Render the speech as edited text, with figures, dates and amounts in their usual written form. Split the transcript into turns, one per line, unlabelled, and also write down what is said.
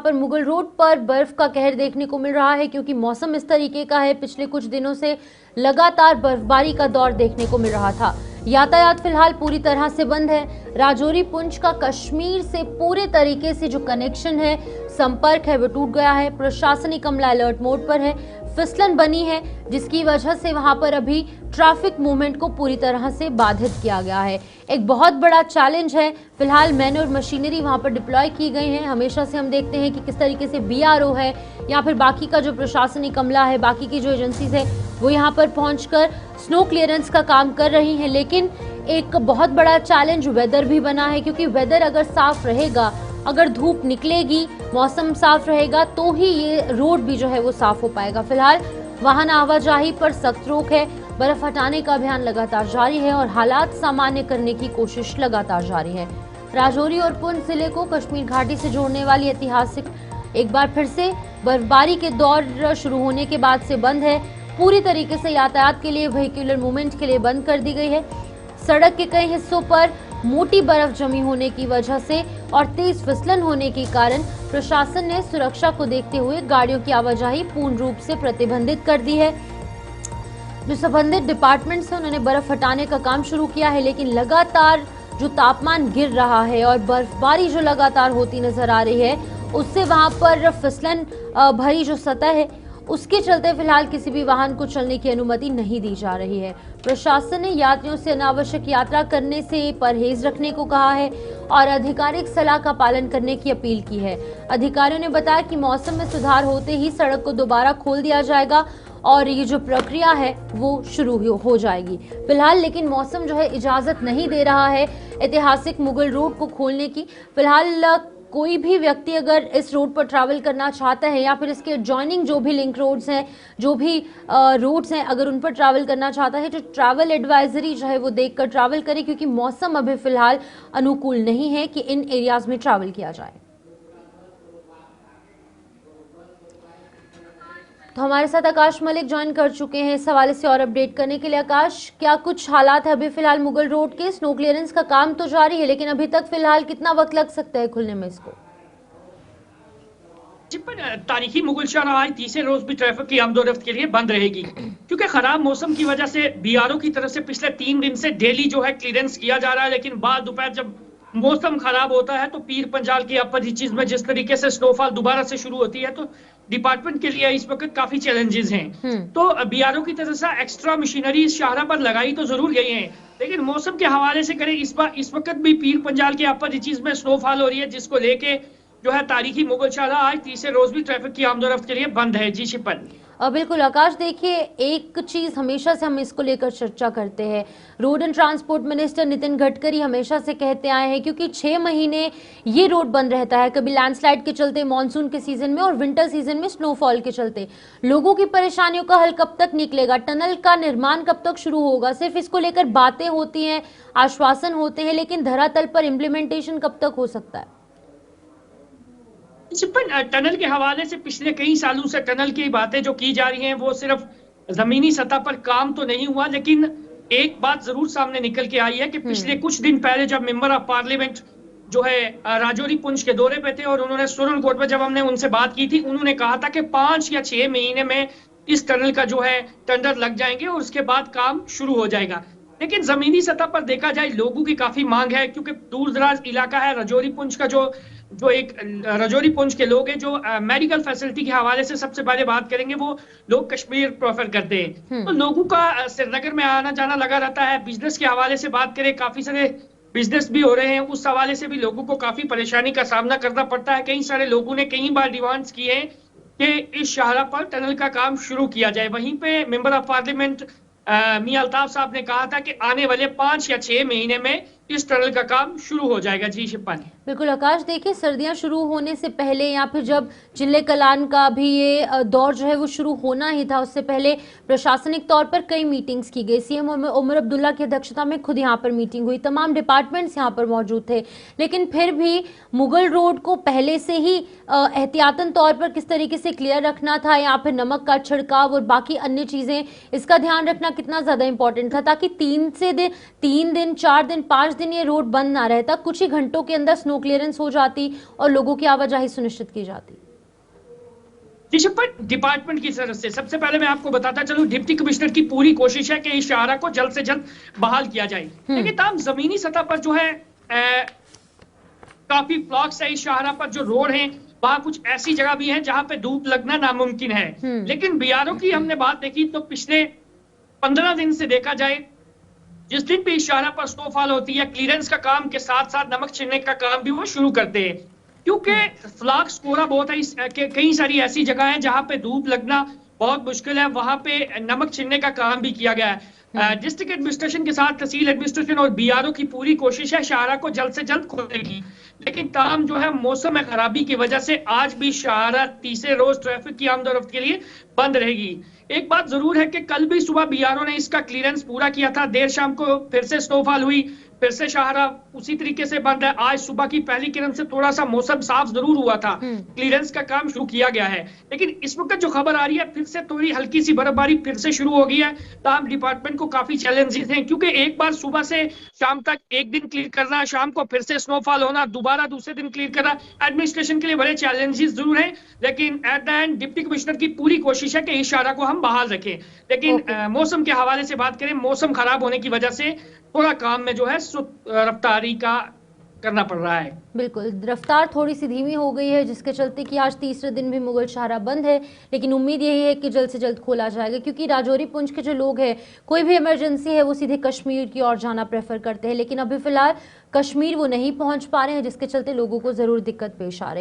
पर मुगल रोड पर बर्फ का कहर देखने को मिल रहा है, क्योंकि मौसम इस तरीके का है। पिछले कुछ दिनों से लगातार बर्फबारी का दौर देखने को मिल रहा था। यातायात फिलहाल पूरी तरह से बंद है। राजौरी पुंछ का कश्मीर से पूरे तरीके से जो कनेक्शन है, संपर्क है, वो टूट गया है। प्रशासनिक अमला अलर्ट मोड पर है। फिसलन बनी है, जिसकी वजह से वहां पर अभी ट्रैफिक मूवमेंट को पूरी तरह से बाधित किया गया है। एक बहुत बड़ा चैलेंज है। फिलहाल मैन और मशीनरी वहां पर डिप्लॉय की गई हैं। हमेशा से हम देखते हैं कि किस तरीके से बीआरओ है या फिर बाकी का जो प्रशासनिक अमला है, बाकी की जो एजेंसीज है, वो यहाँ पर पहुंचकर स्नो क्लियरेंस का काम कर रही हैं। लेकिन एक बहुत बड़ा चैलेंज वेदर भी बना है, क्योंकि वेदर अगर साफ रहेगा, अगर धूप निकलेगी, मौसम साफ रहेगा, तो ही ये रोड भी जो है वो साफ हो पाएगा। फिलहाल वाहन आवाजाही पर सख्त रोक है। बर्फ हटाने का अभियान लगातार जारी है और हालात सामान्य करने की कोशिश लगातार जारी है। राजौरी और पुंछ जिले को कश्मीर घाटी से जोड़ने वाली ऐतिहासिक एक बार फिर से बर्फबारी के दौर शुरू होने के बाद से बंद है। पूरी तरीके से यातायात के लिए, व्हीक्यूलर मूवमेंट के लिए बंद कर दी गई है। सड़क के कई हिस्सों पर मोटी बर्फ जमी होने की वजह से और तेज फिसलन होने के कारण प्रशासन ने सुरक्षा को देखते हुए गाड़ियों की आवाजाही पूर्ण रूप से प्रतिबंधित कर दी है। जो संबंधित डिपार्टमेंट्स हैं, उन्होंने बर्फ हटाने का काम शुरू किया है, लेकिन लगातार जो तापमान गिर रहा है और बर्फबारी जो लगातार होती नजर आ रही है, उससे वहां पर फिसलन भरी जो सतह है, उसके चलते फिलहाल किसी भी वाहन को चलने की अनुमति नहीं दी जा रही है। प्रशासन ने यात्रियों से अनावश्यक यात्रा करने से परहेज रखने को कहा है और आधिकारिक सलाह का पालन करने की अपील की है। अधिकारियों ने बताया कि मौसम में सुधार होते ही सड़क को दोबारा खोल दिया जाएगा और ये जो प्रक्रिया है वो शुरू हो जाएगी। फिलहाल लेकिन मौसम जो है इजाजत नहीं दे रहा है ऐतिहासिक मुगल रोड को खोलने की। फिलहाल कोई भी व्यक्ति अगर इस रोड पर ट्रैवल करना चाहता है या फिर इसके जॉइनिंग जो भी लिंक रोड्स हैं, जो भी रोड्स हैं, अगर उन पर ट्रैवल करना चाहता है तो ट्रैवल एडवाइजरी जो है वो देखकर ट्रैवल करे, क्योंकि मौसम अभी फिलहाल अनुकूल नहीं है कि इन एरियाज में ट्रैवल किया जाए। तो हमारे साथ आकाश मलिक ज्वाइन कर चुके हैं इस हवाले से और अपडेट करने के लिए। आकाश, क्या कुछ हालात है अभी फिलहाल मुगल रोड के? स्नो क्लियरेंस का काम तो जारी है, लेकिन अभी तक फिलहाल कितना वक्त लग सकता है खुलने में इसको?
तारीखी मुगल शाहराह आज तीसरे रोज भी ट्रैफिक की आमदोरफ्त के लिए बंद रहेगी, क्योंकि खराब मौसम की वजह से बीआरओ की तरफ से पिछले 3 दिन से डेली जो है क्लियरेंस किया जा रहा है। लेकिन बाद दोपहर जब मौसम खराब होता है तो पीर पंजाल की अपर रीचेस में जिस तरीके से स्नोफॉल दोबारा से शुरू होती है, तो डिपार्टमेंट के लिए इस वक्त काफी चैलेंजेस हैं। तो बीआरओ की तरफ से एक्स्ट्रा मशीनरी शाहरा पर लगाई तो जरूर गई है, लेकिन मौसम के हवाले से करें, इस वक्त भी पीर पंजाल के अपर रीचेस में स्नोफॉल हो रही है, जिसको लेके जो है तारीखी मुगल शाहराह आज तीसरे रोज भी ट्रैफिक की आमदोरफ्त के लिए बंद है। जी शिपन।
बिल्कुल आकाश, देखिए एक चीज हमेशा से हम इसको लेकर चर्चा करते हैं, road and transport minister Nitin Gadkari हमेशा से कहते आए हैं, क्योंकि 6 महीने ये रोड बंद रहता है, कभी लैंडस्लाइड के चलते, मानसून के सीजन में और विंटर सीजन में स्नोफॉल के चलते। लोगों की परेशानियों का हल कब तक निकलेगा, टनल का निर्माण कब तक शुरू होगा? सिर्फ इसको लेकर बातें होती हैं, आश्वासन होते हैं, लेकिन धरातल पर इम्प्लीमेंटेशन कब तक हो सकता है?
टनल के हवाले से पिछले कई सालों से टनल की बातें जो की जा रही हैं वो सिर्फ जमीनी सतह पर काम तो नहीं हुआ, लेकिन एक बात जरूर सामने निकल के आई है कि पिछले कुछ दिन पहले जब मेंबर ऑफ पार्लियामेंट जो है राजौरी पुंछ के दौरे पे थे और उन्होंने सुरन कोर्ट पर जब हमने उनसे बात की थी, उन्होंने कहा था कि 5 या 6 महीने में इस टनल का जो है टेंडर लग जाएंगे और उसके बाद काम शुरू हो जाएगा। लेकिन जमीनी सतह पर देखा जाए लोगों की काफी मांग है, क्योंकि दूर दराज इलाका है। राजौरी पुंछ का जो एक राजौरी पुंछ के लोग हैं जो मेडिकल फैसिलिटी के हवाले से सबसे पहले बात करेंगे, वो लोग कश्मीर प्रेफर करते हैं। तो लोगों का श्रीनगर में आना जाना लगा रहता है। बिजनेस के हवाले से बात करें, काफी सारे बिजनेस भी हो रहे हैं, उस हवाले से भी लोगों को काफी परेशानी का सामना करना पड़ता है। कई सारे लोगों ने कई बार डिमांड्स की हैं कि इस शाहरा पर टनल का काम शुरू किया जाए। वहीं पे मेंबर ऑफ पार्लियामेंट मियां अल्ताफ साहब ने कहा था कि आने वाले 5 या 6 महीने में इस टनल का काम शुरू हो जाएगा। जी शिपानी।
बिल्कुल आकाश, देखिए सर्दियां शुरू होने से पहले या फिर जब जिले कलान का भी ये दौर जो है वो शुरू होना ही था, उससे पहले प्रशासनिक तौर पर कई मीटिंग्स की गई। सीएम उमर अब्दुल्ला की अध्यक्षता में खुद यहाँ पर मीटिंग हुई, तमाम डिपार्टमेंट्स यहाँ पर मौजूद थे, लेकिन फिर भी मुगल रोड को पहले से ही एहतियातन तौर पर किस तरीके से क्लियर रखना था या फिर नमक का छिड़काव और बाकी अन्य चीज़ें, इसका ध्यान रखना कितना ज़्यादा इंपॉर्टेंट था, ताकि 3 दिन 4 दिन 5 दिन ये रोड बंद ना रहता, कुछ ही घंटों के अंदर स्नो क्लियरेंस हो जाती और लोगों की आवाजाही सुनिश्चित की जाती।
डिपार्टमेंट की तरफ से सबसे पहले मैं आपको बताता चलूं, डिप्टी कमिश्नर की पूरी कोशिश है कि इस शाहरा को जल्द से जल्द बहाल किया जाए। लेकिन तमाम जमीनी सतह पर जो है काफी ब्लॉक्स है इस शाहरा पर, जो रोड है वहां कुछ ऐसी जगह भी है जहां पे धूप लगना नामुमकिन है। लेकिन बीआरओ की हमने बात देखी तो पिछले 15 दिन से देखा जाए, जिस दिन भी इस शाहरा पर स्नोफॉल होती है, क्लियरेंस का काम के साथ साथ नमक छिड़ने का काम भी वो शुरू करते हैं, क्योंकि फ्लॉक स्कोरा बहुत है। कई सारी ऐसी जगह है जहां पे धूप लगना बहुत मुश्किल है, वहां पे नमक छिड़ने का काम भी किया गया है। डिस्ट्रिक्ट एडमिनिस्ट्रेशन के साथ तहसील एडमिनिस्ट्रेशन और बीआरओ की पूरी कोशिश है शाहरा को जल्द से जल्द खोलने की। लेकिन ताम जो है मौसम में खराबी की वजह से आज भी शाहरा तीसरे रोज ट्रैफिक की आमदोरफ्त के लिए बंद रहेगी। एक बात जरूर है कि कल भी सुबह बीआरओ ने इसका क्लियरेंस पूरा किया था, देर शाम को फिर से स्नोफॉल हुई, फिर से शाहरा उसी तरीके से बंद है। आज सुबह की पहली किरण से थोड़ा सा मौसम साफ जरूर हुआ था, क्लियरेंस का काम शुरू किया गया है। लेकिन इस वक्त जो खबर आ रही है फिर से थोड़ी हल्की सी बर्फबारी फिर से शुरू हो गई है। ताहम डिपार्टमेंट को काफी चैलेंजेस हैं, क्योंकि एक बार सुबह से शाम तक एक दिन क्लियर करना, शाम को फिर से स्नोफॉल होना, दोबारा दूसरे दिन क्लियर करना, एडमिनिस्ट्रेशन के लिए बड़े चैलेंजेस जरूर हैं। लेकिन at the end deputy commissioner की पूरी कोशिश है कि इस शाहरा को हम बहाल रखें। लेकिन मौसम के हवाले से बात करें, मौसम खराब होने की वजह से थोड़ा काम में जो है रफ्तारी का करना पड़ रहा है।
बिल्कुल, रफ्तार थोड़ी सी धीमी हो गई है, जिसके चलते कि आज तीसरे दिन भी मुगल शाहरा बंद है। लेकिन उम्मीद यही है कि जल्द से जल्द खोला जाएगा, क्योंकि राजौरी पुंछ के जो लोग हैं, कोई भी इमरजेंसी है वो सीधे कश्मीर की ओर जाना प्रेफर करते हैं। लेकिन अभी फिलहाल कश्मीर वो नहीं पहुंच पा रहे हैं, जिसके चलते लोगों को ज़रूर दिक्कत पेश आ रही है।